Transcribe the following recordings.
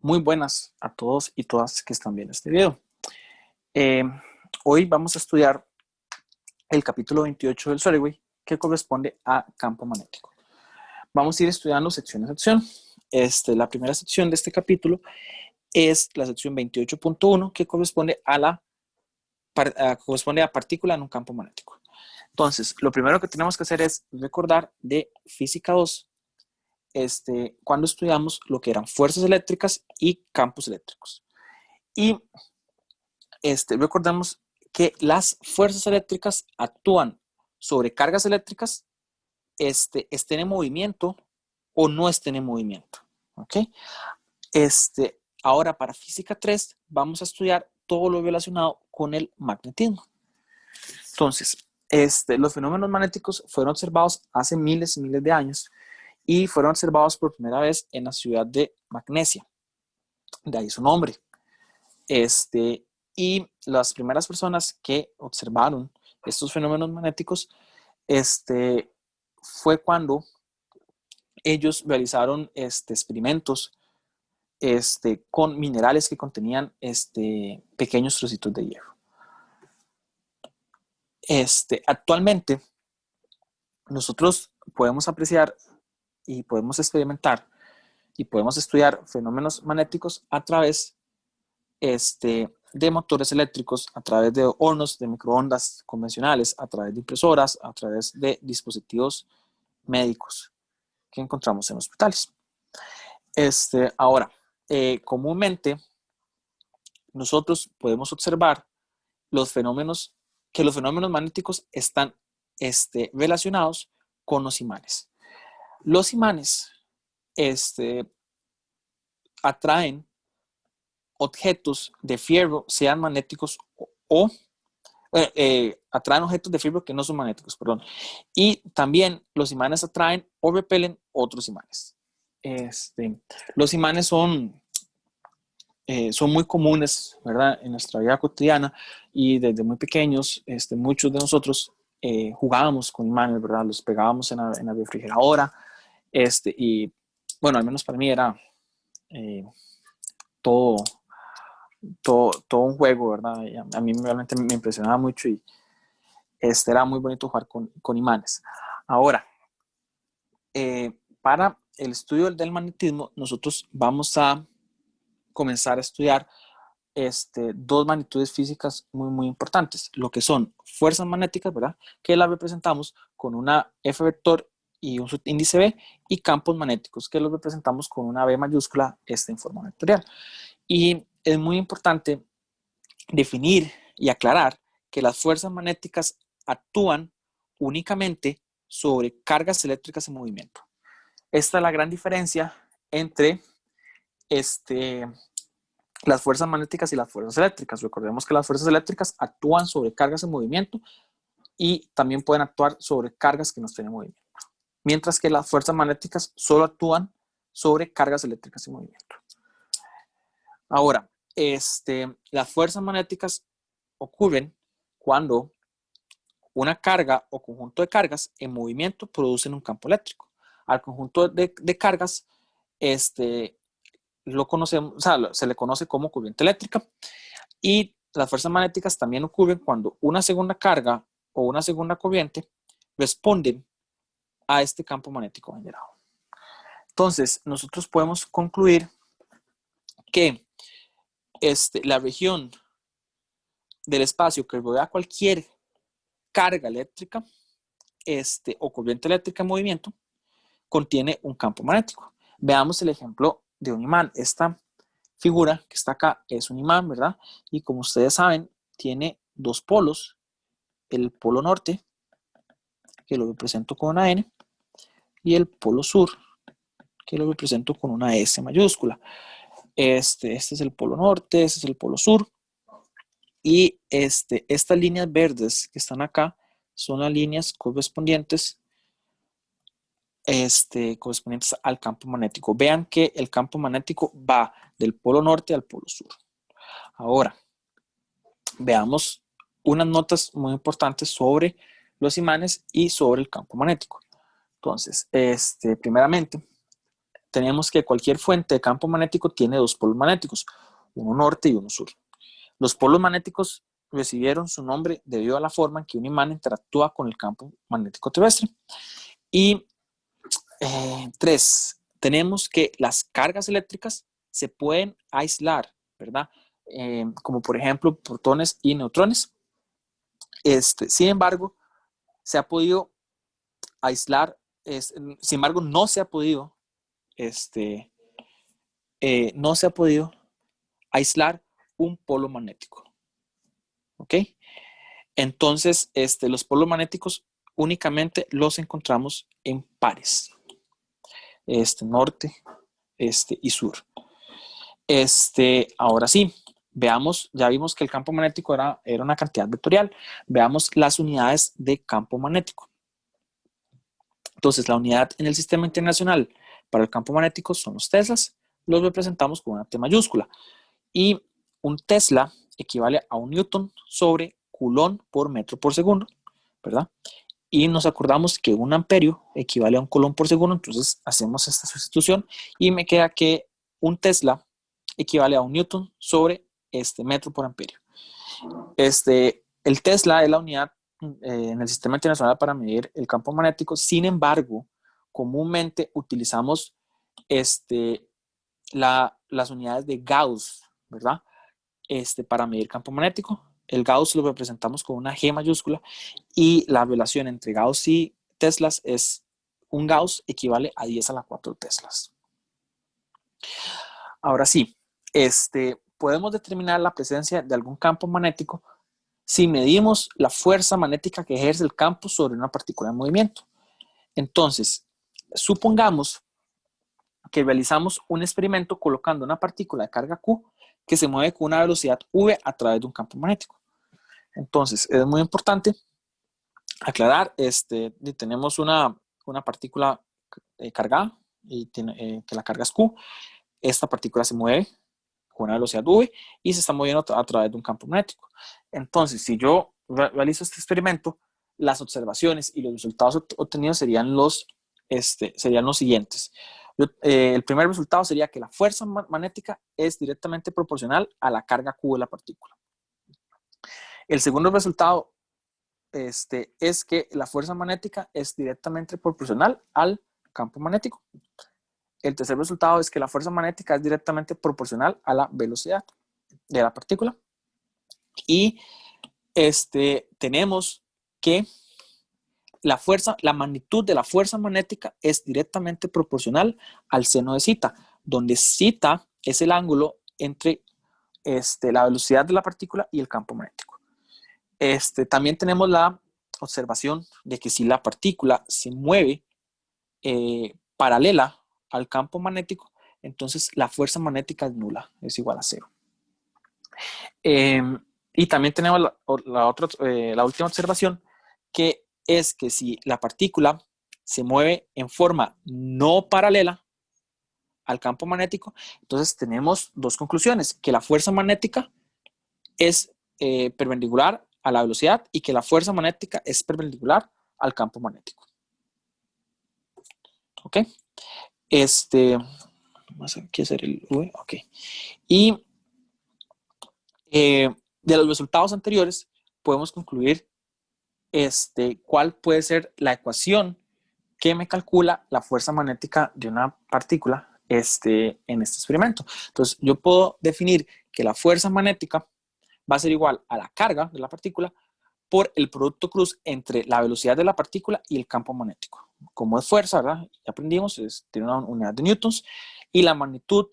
Muy buenas a todos y todas que están viendo este video. Eh, Hoy vamos a estudiar el capítulo 28 del Survey que corresponde a campo magnético. Vamos a ir estudiando sección a sección. La primera sección de este capítulo es la sección 28.1 que corresponde a partícula en un campo magnético. Entonces, lo primero que tenemos que hacer es recordar de física 2 cuando estudiamos lo que eran fuerzas eléctricas y campos eléctricos. Y recordemos que las fuerzas eléctricas actúan sobre cargas eléctricas, estén en movimiento o no estén en movimiento. ¿Ok? Ahora, para física 3, vamos a estudiar todo lo relacionado con el magnetismo. Entonces, los fenómenos magnéticos fueron observados hace miles y miles de años y fueron observados por primera vez en la ciudad de Magnesia. De ahí su nombre. Y las primeras personas que observaron estos fenómenos magnéticos fue cuando ellos realizaron experimentos con minerales que contenían pequeños trocitos de hierro. Actualmente nosotros podemos apreciar y podemos experimentar y podemos estudiar fenómenos magnéticos a través de motores eléctricos, a través de hornos de microondas convencionales, a través de impresoras, a través de dispositivos médicos que encontramos en hospitales. Ahora, comúnmente nosotros podemos observar los fenómenos magnéticos están relacionados con los imanes. Los imanes atraen objetos de fierro, sean magnéticos o atraen objetos de fierro que no son magnéticos, perdón. Y también los imanes atraen o repelen otros imanes. Los imanes son muy comunes, ¿verdad?, en nuestra vida cotidiana, y desde muy pequeños, muchos de nosotros jugábamos con imanes, ¿verdad? Los pegábamos en la refrigeradora, y bueno, al menos para mí era todo, todo un juego, ¿verdad? Y a mí realmente me impresionaba mucho y era muy bonito jugar con imanes. Ahora, para el estudio del magnetismo, nosotros vamos a comenzar a estudiar dos magnitudes físicas muy importantes, lo que son fuerzas magnéticas, ¿verdad?, que las representamos con una F vector y un subíndice B, y campos magnéticos, que los representamos con una B mayúscula en forma vectorial. Y es muy importante definir y aclarar que las fuerzas magnéticas actúan únicamente sobre cargas eléctricas en movimiento. Esta es la gran diferencia entre las fuerzas magnéticas y las fuerzas eléctricas. Recordemos que las fuerzas eléctricas actúan sobre cargas en movimiento y también pueden actuar sobre cargas que no estén en movimiento, mientras que las fuerzas magnéticas solo actúan sobre cargas eléctricas en movimiento. Ahora, las fuerzas magnéticas ocurren cuando una carga o conjunto de cargas en movimiento producen un campo eléctrico. Al conjunto de cargas lo conocemos, o sea, se le conoce como corriente eléctrica. Y las fuerzas magnéticas también ocurren cuando una segunda carga o una segunda corriente responden a este campo magnético generado. Entonces, nosotros podemos concluir que la región del espacio que rodea cualquier carga eléctrica o corriente eléctrica en movimiento contiene un campo magnético. Veamos el ejemplo de un imán. Esta figura que está acá es un imán, ¿verdad? Y como ustedes saben, tiene dos polos. El polo norte, que lo represento con una N, y el polo sur, que lo represento con una S mayúscula. Este es el polo norte, este es el polo sur. Y estas líneas verdes que están acá son las líneas correspondientes al campo magnético. Vean que el campo magnético va del polo norte al polo sur. Ahora, veamos unas notas muy importantes sobre los imanes y sobre el campo magnético. Entonces, primeramente, tenemos que cualquier fuente de campo magnético tiene dos polos magnéticos, uno norte y uno sur. Los polos magnéticos recibieron su nombre debido a la forma en que un imán interactúa con el campo magnético terrestre. Y 3, tenemos que las cargas eléctricas se pueden aislar, ¿verdad? Como por ejemplo protones y neutrones. Sin embargo, se ha podido aislar, sin embargo, no se ha podido aislar un polo magnético. ¿Ok? Entonces, los polos magnéticos únicamente los encontramos en pares. Norte, y sur. Ahora sí, veamos, ya vimos que el campo magnético era una cantidad vectorial. Veamos las unidades de campo magnético. Entonces, la unidad en el sistema internacional para el campo magnético son los teslas. Los representamos con una T mayúscula. Y un tesla equivale a un newton sobre coulomb por metro por segundo, ¿verdad? Y nos acordamos que un amperio equivale a un coulomb por segundo, entonces hacemos esta sustitución y me queda que un tesla equivale a un newton sobre metro por amperio. El tesla es la unidad en el sistema internacional para medir el campo magnético. Sin embargo, comúnmente utilizamos las unidades de Gauss, ¿verdad? Para medir campo magnético. El Gauss lo representamos con una G mayúscula y la relación entre Gauss y teslas es un Gauss equivale a 10 a la 4 teslas. Ahora sí, podemos determinar la presencia de algún campo magnético si medimos la fuerza magnética que ejerce el campo sobre una partícula en movimiento. Entonces, supongamos que realizamos un experimento colocando una partícula de carga Q que se mueve con una velocidad V a través de un campo magnético. Entonces, es muy importante aclarar, tenemos una partícula cargada y que la carga es Q. Esta partícula se mueve con una velocidad V y se está moviendo a través de un campo magnético. Entonces, si yo realizo este experimento, las observaciones y los resultados obtenidos serían los siguientes. El primer resultado sería que la fuerza magnética es directamente proporcional a la carga Q de la partícula. El segundo resultado es que la fuerza magnética es directamente proporcional al campo magnético. El tercer resultado es que la fuerza magnética es directamente proporcional a la velocidad de la partícula. Y tenemos que la magnitud de la fuerza magnética es directamente proporcional al seno de zeta, donde zeta es el ángulo entre la velocidad de la partícula y el campo magnético. También tenemos la observación de que si la partícula se mueve paralela al campo magnético, entonces la fuerza magnética es nula, es igual a 0. Y también tenemos la última observación, que es que si la partícula se mueve en forma no paralela al campo magnético, entonces tenemos dos conclusiones, que la fuerza magnética es perpendicular a la velocidad y que la fuerza magnética es perpendicular al campo magnético. ¿Ok? Vamos a aquí hacer el V, ok. Y de los resultados anteriores podemos concluir cuál puede ser la ecuación que me calcula la fuerza magnética de una partícula en este experimento. Entonces, yo puedo definir que la fuerza magnética va a ser igual a la carga de la partícula por el producto cruz entre la velocidad de la partícula y el campo magnético. Como es fuerza, ¿verdad? Ya aprendimos, tiene una unidad de newtons, y la magnitud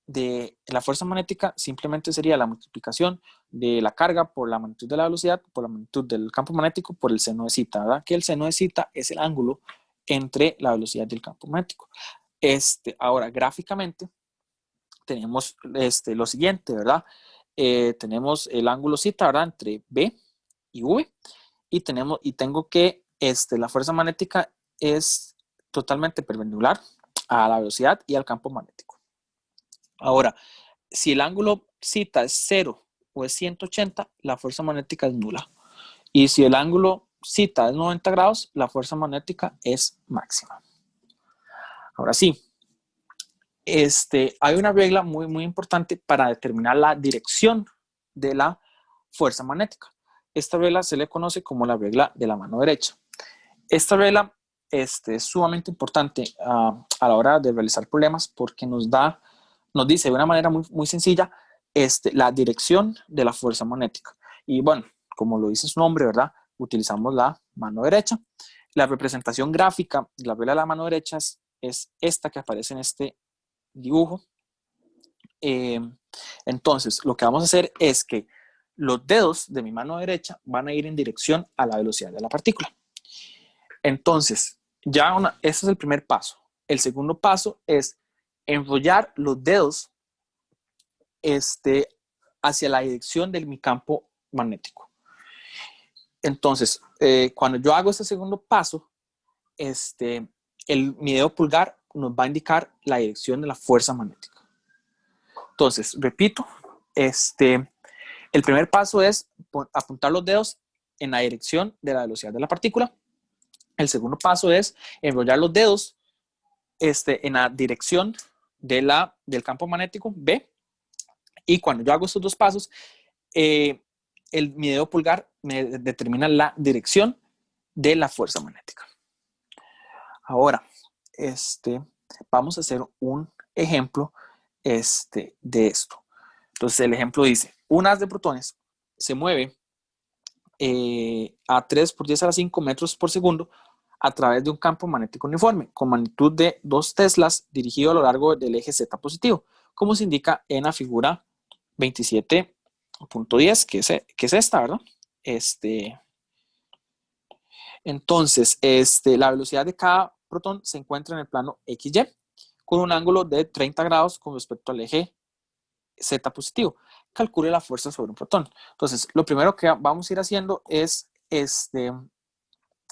de la fuerza magnética simplemente sería la multiplicación de la carga por la magnitud de la velocidad, por la magnitud del campo magnético, por el seno de zeta, ¿verdad? Que el seno de zeta es el ángulo entre la velocidad del campo magnético. Ahora, gráficamente, tenemos lo siguiente, ¿verdad? Tenemos el ángulo zeta, ¿verdad? Entre B y V, y tengo que la fuerza magnética es totalmente perpendicular a la velocidad y al campo magnético. Ahora, si el ángulo zeta es 0 o es 180, la fuerza magnética es nula. Y si el ángulo zeta es 90 grados, la fuerza magnética es máxima. Ahora sí, hay una regla muy, muy importante para determinar la dirección de la fuerza magnética. Esta regla se le conoce como la regla de la mano derecha. Esta regla es sumamente importante a la hora de realizar problemas porque nos dice de una manera muy, muy sencilla la dirección de la fuerza magnética. Y bueno, como lo dice su nombre, ¿verdad? Utilizamos la mano derecha. La representación gráfica de la regla de la mano derecha es esta que aparece en este dibujo. Entonces, lo que vamos a hacer es que los dedos de mi mano derecha van a ir en dirección a la velocidad de la partícula. Entonces, ese es el primer paso. El segundo paso es enrollar los dedos hacia la dirección de mi campo magnético. Entonces, cuando yo hago este segundo paso, mi dedo pulgar nos va a indicar la dirección de la fuerza magnética. Entonces, repito, el primer paso es apuntar los dedos en la dirección de la velocidad de la partícula. El segundo paso es enrollar los dedos en la dirección del campo magnético B. Y cuando yo hago estos dos pasos, mi dedo pulgar me determina la dirección de la fuerza magnética. Ahora, vamos a hacer un ejemplo de esto. Entonces, el ejemplo dice, un haz de protones se mueve a 3 por 10 a la 5 metros por segundo a través de un campo magnético uniforme con magnitud de 2 teslas dirigido a lo largo del eje Z positivo, como se indica en la figura 27.10, que es esta, ¿verdad? Entonces, la velocidad de cada protón se encuentra en el plano XY con un ángulo de 30 grados con respecto al eje Z positivo. Calcule la fuerza sobre un protón. Entonces, lo primero que vamos a ir haciendo es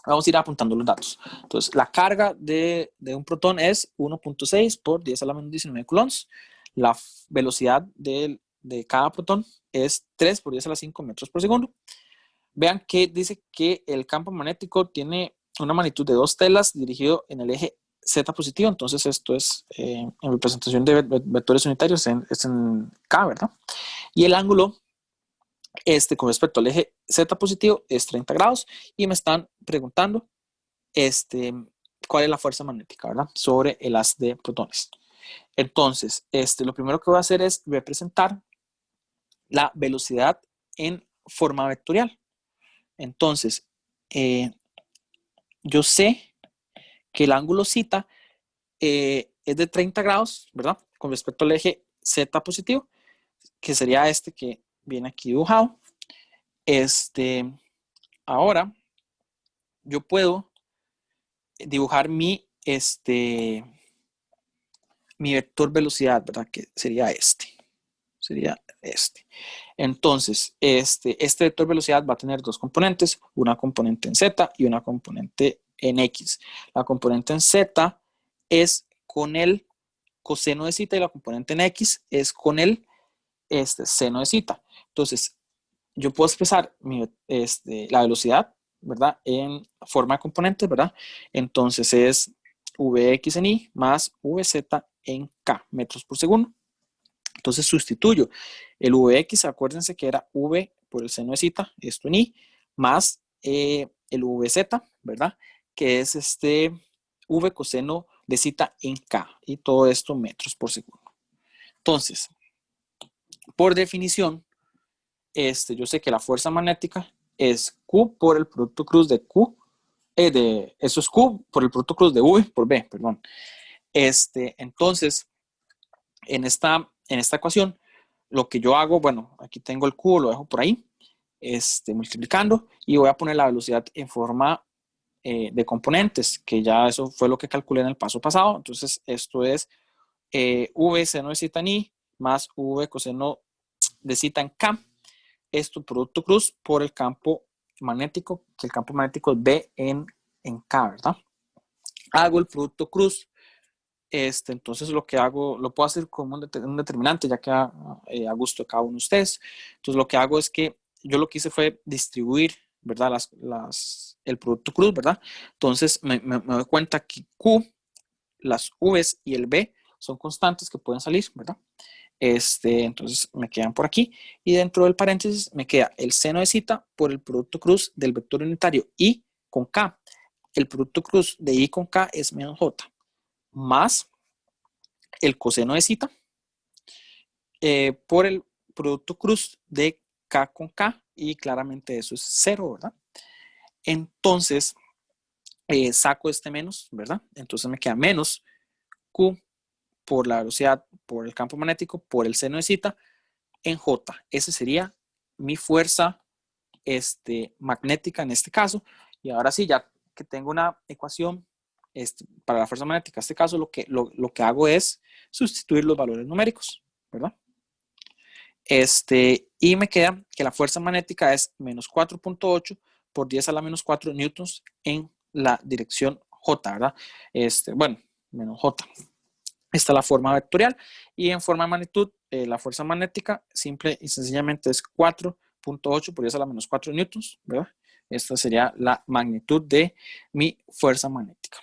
vamos a ir apuntando los datos. Entonces, la carga de un protón es 1.6 por 10 a la menos 19 coulombs. La velocidad de cada protón es 3 por 10 a la 5 metros por segundo. Vean que dice que el campo magnético tiene una magnitud de 2 telas dirigido en el eje Z positivo. Entonces, esto es en representación de vectores unitarios, es en K, ¿verdad? Y el ángulo con respecto al eje Z positivo es 30 grados y me están preguntando cuál es la fuerza magnética, ¿verdad? Sobre el haz de protones. Entonces, lo primero que voy a hacer es representar la velocidad en forma vectorial. Entonces, yo sé que el ángulo θ es de 30 grados, ¿verdad? Con respecto al eje Z positivo, que sería que viene aquí dibujado. Ahora, yo puedo dibujar mi vector velocidad, ¿verdad? Que sería sería este. Entonces, este vector velocidad va a tener dos componentes, una componente en Z y una componente en X. La componente en Z es con el coseno de θ y la componente en X es con el seno de θ. Entonces, yo puedo expresar la velocidad, ¿verdad? En forma de componentes, ¿verdad? Entonces es Vx en I más Vz en K metros por segundo. Entonces sustituyo el Vx, acuérdense que era V por el seno de θ, esto en I, más el Vz, ¿verdad? Que es V coseno de θ en K, y todo esto metros por segundo. Entonces, por definición, yo sé que la fuerza magnética es Q por el producto cruz de Q, eso es Q por el producto cruz de V por B, perdón. Entonces, en esta ecuación, lo que yo hago, bueno, aquí tengo el Q, lo dejo por ahí, multiplicando, y voy a poner la velocidad en forma de componentes, que ya eso fue lo que calculé en el paso pasado. Entonces, esto es V seno de θ en I más V coseno de θ en K. Esto producto cruz por el campo magnético, que el campo magnético es B en K, ¿verdad? Hago el producto cruz. Entonces lo que hago, lo puedo hacer como un determinante, ya que a gusto de cada uno de ustedes. Entonces lo que hago es que yo lo que hice fue distribuir, ¿verdad? El producto cruz, ¿verdad? Entonces me doy cuenta que Q, las V's y el B son constantes que pueden salir, ¿verdad? Entonces me quedan por aquí. Y dentro del paréntesis me queda el seno de zeta por el producto cruz del vector unitario I con K. El producto cruz de I con K es menos J, más el coseno de zeta por el producto cruz de K con K, y claramente eso es 0, ¿verdad? Entonces, saco este menos, ¿verdad? Entonces me queda menos Q por la velocidad, por el campo magnético, por el seno de zeta en J. Esa sería mi fuerza magnética en este caso. Y ahora sí, ya que tengo una ecuación para la fuerza magnética, en este caso lo que hago es sustituir los valores numéricos, ¿verdad? Y me queda que la fuerza magnética es menos 4.8 por 10 a la menos 4 newtons en la dirección J, ¿verdad? Bueno, menos J. Esta es la forma vectorial, y en forma de magnitud, la fuerza magnética simple y sencillamente es 4.8 por 10 a la menos 4 newtons, ¿verdad? Esta sería la magnitud de mi fuerza magnética.